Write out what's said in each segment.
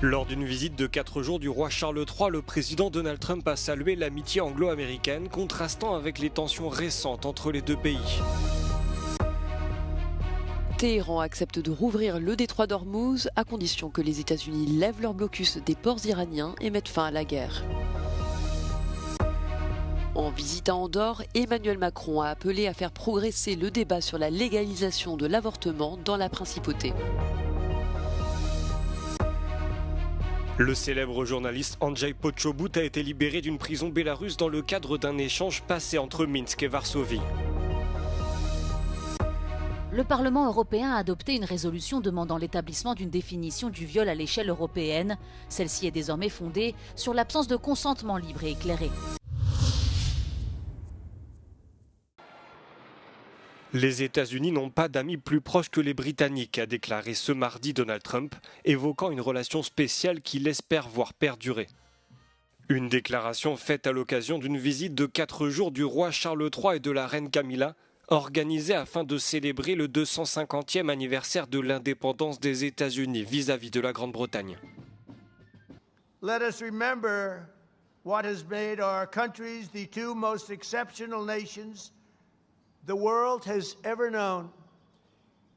Lors d'une visite de 4 jours du roi Charles III, le président Donald Trump a salué l'amitié anglo-américaine, contrastant avec les tensions récentes entre les deux pays. Téhéran accepte de rouvrir le détroit d'Ormuz à condition que les États-Unis lèvent leur blocus des ports iraniens et mettent fin à la guerre. En visite à Andorre, Emmanuel Macron a appelé à faire progresser le débat sur la légalisation de l'avortement dans la principauté. Le célèbre journaliste Andrzej Poczobut a été libéré d'une prison bélarusse dans le cadre d'un échange passé entre Minsk et Varsovie. Le Parlement européen a adopté une résolution demandant l'établissement d'une définition du viol à l'échelle européenne. Celle-ci est désormais fondée sur l'absence de consentement libre et éclairé. Les États-Unis n'ont pas d'amis plus proches que les Britanniques, a déclaré ce mardi Donald Trump, évoquant une relation spéciale qu'il espère voir perdurer. Une déclaration faite à l'occasion d'une visite de 4 jours du roi Charles III et de la reine Camilla, organisée afin de célébrer le 250e anniversaire de l'indépendance des États-Unis vis-à-vis de la Grande-Bretagne. Let us remember what has made our countries the two most exceptional nations the world has ever known.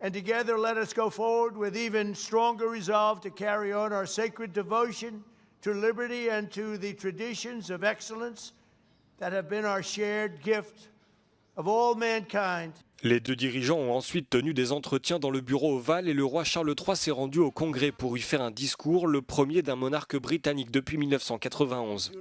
And together let us go forward with even stronger resolve to carry on our sacred devotion to liberty and to the traditions of excellence that have been our shared gift of all mankind. Les deux dirigeants ont ensuite tenu des entretiens dans le bureau ovale et le roi Charles III s'est rendu au Congrès pour y faire un discours, le premier d'un monarque britannique depuis 1991.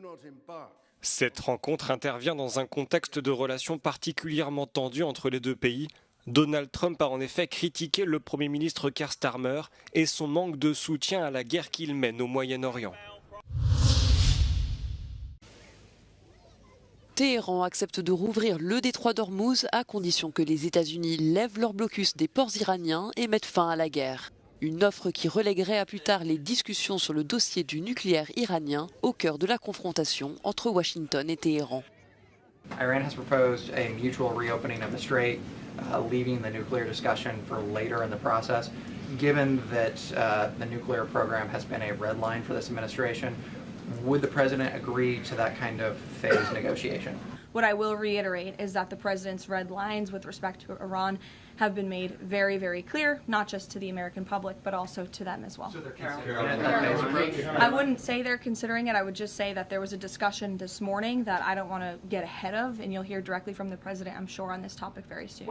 Cette rencontre intervient dans un contexte de relations particulièrement tendues entre les deux pays. Donald Trump a en effet critiqué le Premier ministre Keir Starmer et son manque de soutien à la guerre qu'il mène au Moyen-Orient. Téhéran accepte de rouvrir le détroit d'Ormuz à condition que les États-Unis lèvent leur blocus des ports iraniens et mettent fin à la guerre. Une offre qui relèguerait à plus tard les discussions sur le dossier du nucléaire iranien au cœur de la confrontation entre Washington et Téhéran. Iran has proposed a mutual reopening of the strait, leaving the nuclear discussion for later in the process. Given that the nuclear program has been a red line for this administration, would the president agree to that kind of phased negotiation? What I will reiterate is that the president's red lines with respect to Iran have been made very, very clear, not just to the American public, but also to them as well. So they're considering that. I wouldn't say they're considering it. I would just say that there was a discussion this morning that I don't want to get ahead of, and you'll hear directly from the president, I'm sure, on this topic very soon.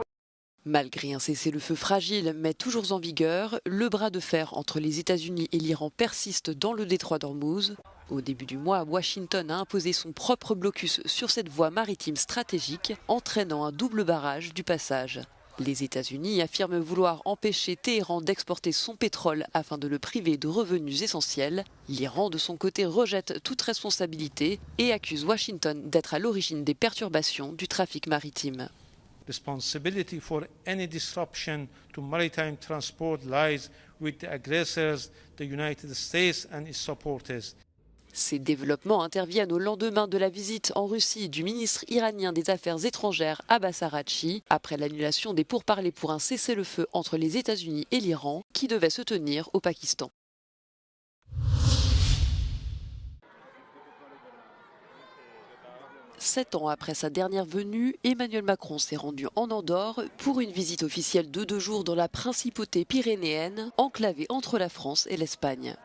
Malgré un cessez-le-feu fragile mais toujours en vigueur, le bras de fer entre les États-Unis et l'Iran persiste dans le détroit d'Ormuz. Au début du mois, Washington a imposé son propre blocus sur cette voie maritime stratégique, entraînant un double barrage du passage. Les États-Unis affirment vouloir empêcher Téhéran d'exporter son pétrole afin de le priver de revenus essentiels. L'Iran, de son côté, rejette toute responsabilité et accuse Washington d'être à l'origine des perturbations du trafic maritime. Responsibility for any disruption to maritime transport lies with the aggressors, the United States and its supporters. Ces développements interviennent au lendemain de la visite en Russie du ministre iranien des Affaires étrangères Abbas Araghchi, après l'annulation des pourparlers pour un cessez-le-feu entre les États-Unis et l'Iran qui devait se tenir au Pakistan. Sept ans après sa dernière venue, Emmanuel Macron s'est rendu en Andorre pour une visite officielle de 2 jours dans la principauté pyrénéenne, enclavée entre la France et l'Espagne.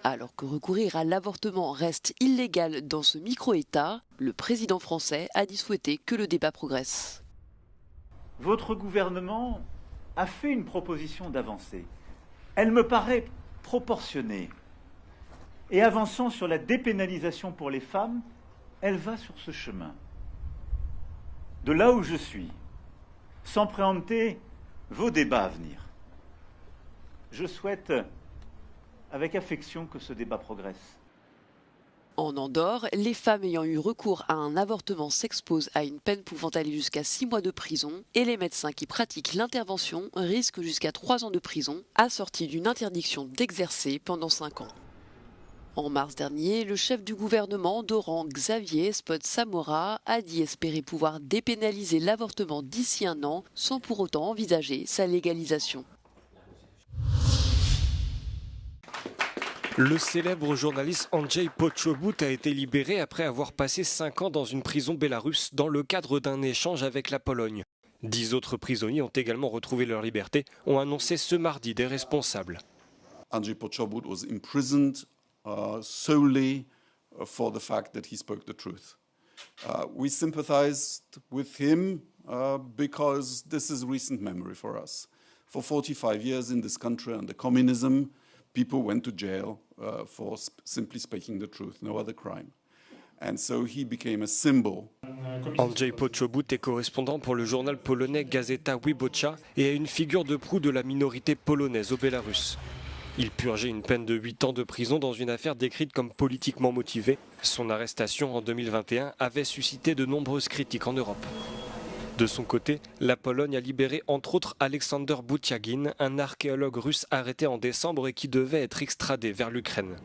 Alors que recourir à l'avortement reste illégal dans ce micro-État, le président français a dit souhaiter que le débat progresse. Votre gouvernement a fait une proposition d'avancée. Elle me paraît proportionnée. Et avançant sur la dépénalisation pour les femmes, elle va sur ce chemin. De là où je suis, sans préempter vos débats à venir, je souhaite avec affection que ce débat progresse. En Andorre, les femmes ayant eu recours à un avortement s'exposent à une peine pouvant aller jusqu'à 6 mois de prison et les médecins qui pratiquent l'intervention risquent jusqu'à 3 ans de prison, assortis d'une interdiction d'exercer pendant 5 ans. En mars dernier, le chef du gouvernement, Doran Xavier Spot Samora, a dit espérer pouvoir dépénaliser l'avortement d'ici 1 an sans pour autant envisager sa légalisation. Le célèbre journaliste Andrzej Poczobut a été libéré après avoir passé 5 ans dans une prison bélarusse dans le cadre d'un échange avec la Pologne. 10 autres prisonniers ont également retrouvé leur liberté, ont annoncé ce mardi des responsables. Andrzej Poczobut was imprisoned solely for the fact that he spoke the truth. We sympathized with him because this is recent memory for us. For 45 years in this country under communism, people went to jail for simply speaking the truth, no other crime. And so he became a symbol. Andrzej Poczobut est correspondant pour le journal polonais Gazeta Wyborcza et est une figure de proue de la minorité polonaise au Bélarus. Il purgeait une peine de 8 ans de prison dans une affaire décrite comme politiquement motivée. Son arrestation en 2021 avait suscité de nombreuses critiques en Europe. De son côté, la Pologne a libéré entre autres Aleksander Butyagin, un archéologue russe arrêté en décembre et qui devait être extradé vers l'Ukraine.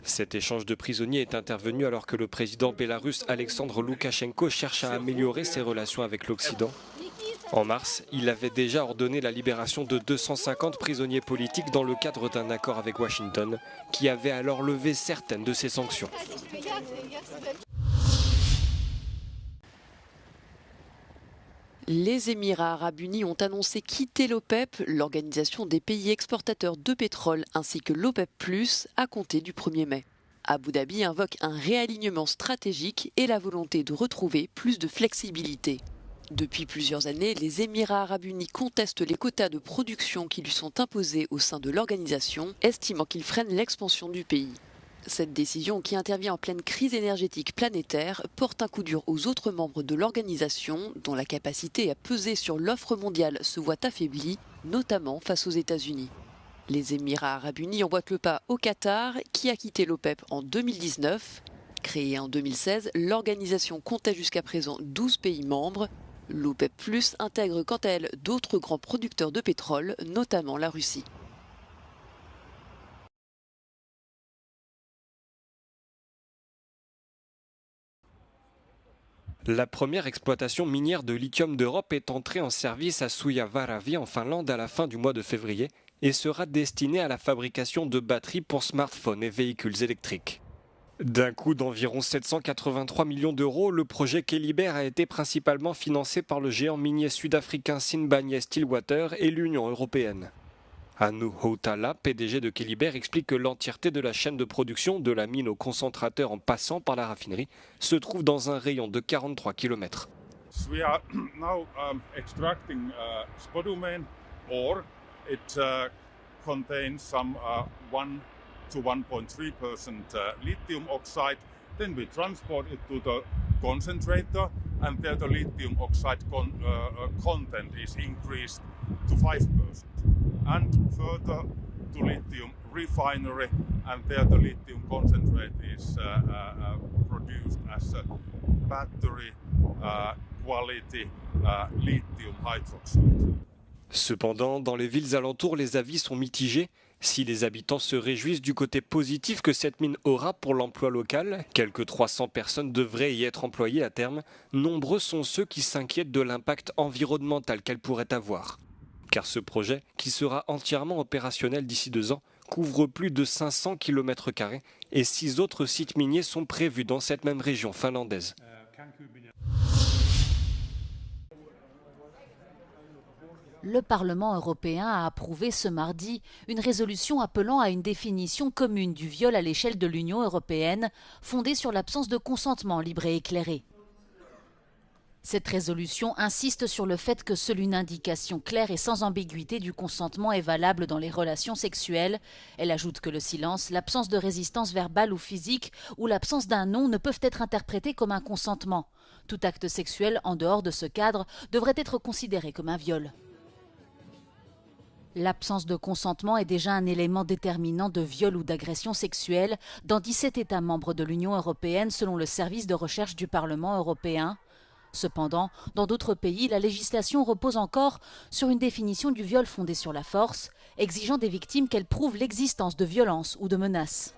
Cet échange de prisonniers est intervenu alors que le président bélarusse Alexandre Loukachenko cherche à améliorer ses relations avec l'Occident. En mars, il avait déjà ordonné la libération de 250 prisonniers politiques dans le cadre d'un accord avec Washington, qui avait alors levé certaines de ses sanctions. Les Émirats arabes unis ont annoncé quitter l'OPEP, l'organisation des pays exportateurs de pétrole, ainsi que l'OPEP+, à compter du 1er mai. Abu Dhabi invoque un réalignement stratégique et la volonté de retrouver plus de flexibilité. Depuis plusieurs années, les Émirats arabes unis contestent les quotas de production qui lui sont imposés au sein de l'organisation, estimant qu'ils freinent l'expansion du pays. Cette décision, qui intervient en pleine crise énergétique planétaire, porte un coup dur aux autres membres de l'organisation, dont la capacité à peser sur l'offre mondiale se voit affaiblie, notamment face aux États-Unis. Les Émirats arabes unis emboîtent le pas au Qatar, qui a quitté l'OPEP en 2019. Créée en 2016, l'organisation comptait jusqu'à présent 12 pays membres. L'OPEP+ intègre quant à elle d'autres grands producteurs de pétrole, notamment la Russie. La première exploitation minière de lithium d'Europe est entrée en service à Suojärvi en Finlande à la fin du mois de février et sera destinée à la fabrication de batteries pour smartphones et véhicules électriques. D'un coût d'environ 783 millions d'euros, le projet Keliber a été principalement financé par le géant minier sud-africain Sibanye-Stillwater et l'Union européenne. Anu Hautala, PDG de Keliber, explique que l'entièreté de la chaîne de production, de la mine au concentrateur en passant par la raffinerie, se trouve dans un rayon de 43 km. We are now extracting spodumene ore. It contains some 1 to 1.3% lithium oxide. Then we transport it to the concentrator, and there the lithium oxide content is increased to 5%. And further to lithium refinery, and there the lithium concentrate is produced as a battery quality lithium hydroxide. Cependant, dans les villes alentours, les avis sont mitigés. Si les habitants se réjouissent du côté positif que cette mine aura pour l'emploi local, quelques 300 personnes devraient y être employées à terme, nombreux sont ceux qui s'inquiètent de l'impact environnemental qu'elle pourrait avoir. Car ce projet, qui sera entièrement opérationnel d'ici 2 ans, couvre plus de 500 km² et 6 autres sites miniers sont prévus dans cette même région finlandaise. Le Parlement européen a approuvé ce mardi une résolution appelant à une définition commune du viol à l'échelle de l'Union européenne, fondée sur l'absence de consentement libre et éclairé. Cette résolution insiste sur le fait que seule une indication claire et sans ambiguïté du consentement est valable dans les relations sexuelles. Elle ajoute que le silence, l'absence de résistance verbale ou physique ou l'absence d'un non ne peuvent être interprétés comme un consentement. Tout acte sexuel en dehors de ce cadre devrait être considéré comme un viol. L'absence de consentement est déjà un élément déterminant de viol ou d'agression sexuelle dans 17 États membres de l'Union européenne selon le service de recherche du Parlement européen. Cependant, dans d'autres pays, la législation repose encore sur une définition du viol fondée sur la force, exigeant des victimes qu'elles prouvent l'existence de violences ou de menaces.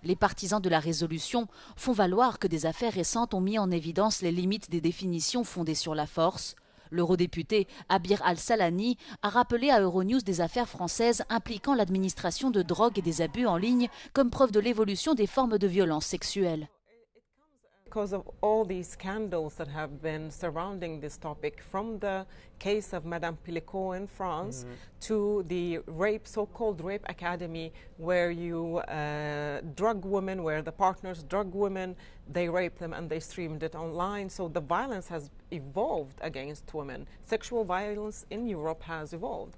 Les partisans de la résolution font valoir que des affaires récentes ont mis en évidence les limites des définitions fondées sur la force. L'eurodéputé Abir Al-Salani a rappelé à Euronews des affaires françaises impliquant l'administration de drogue et des abus en ligne comme preuve de l'évolution des formes de violence sexuelle. Because of all these scandals that have been surrounding this topic, from the case of Madame Pilico in France to the rape, so-called rape academy, where you drug women, where the partners drug women, they rape them and they streamed it online. So the violence has evolved against women. Sexual violence in Europe has evolved.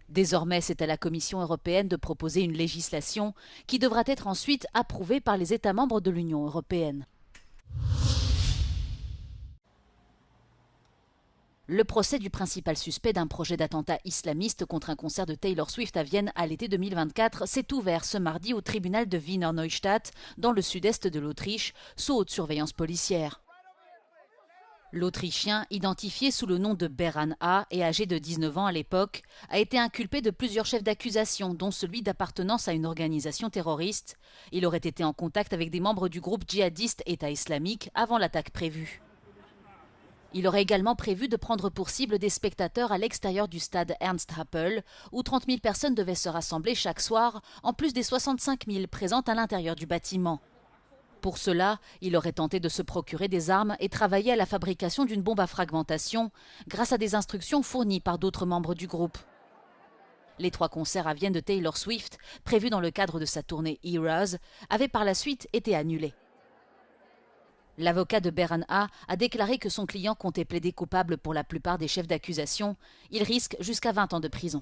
Désormais, c'est à la Commission européenne de proposer une législation qui devra être ensuite approuvée par les États membres de l'Union européenne. Le procès du principal suspect d'un projet d'attentat islamiste contre un concert de Taylor Swift à Vienne à l'été 2024 s'est ouvert ce mardi au tribunal de Wiener Neustadt, dans le sud-est de l'Autriche, sous haute surveillance policière. L'Autrichien, identifié sous le nom de Beran A. et âgé de 19 ans à l'époque, a été inculpé de plusieurs chefs d'accusation, dont celui d'appartenance à une organisation terroriste. Il aurait été en contact avec des membres du groupe djihadiste État islamique avant l'attaque prévue. Il aurait également prévu de prendre pour cible des spectateurs à l'extérieur du stade Ernst Happel, où 30 000 personnes devaient se rassembler chaque soir, en plus des 65 000 présentes à l'intérieur du bâtiment. Pour cela, il aurait tenté de se procurer des armes et travailler à la fabrication d'une bombe à fragmentation, grâce à des instructions fournies par d'autres membres du groupe. Les 3 concerts à Vienne de Taylor Swift, prévus dans le cadre de sa tournée Eras, avaient par la suite été annulés. L'avocat de Beran A. déclaré que son client comptait plaider coupable pour la plupart des chefs d'accusation. Il risque jusqu'à 20 ans de prison.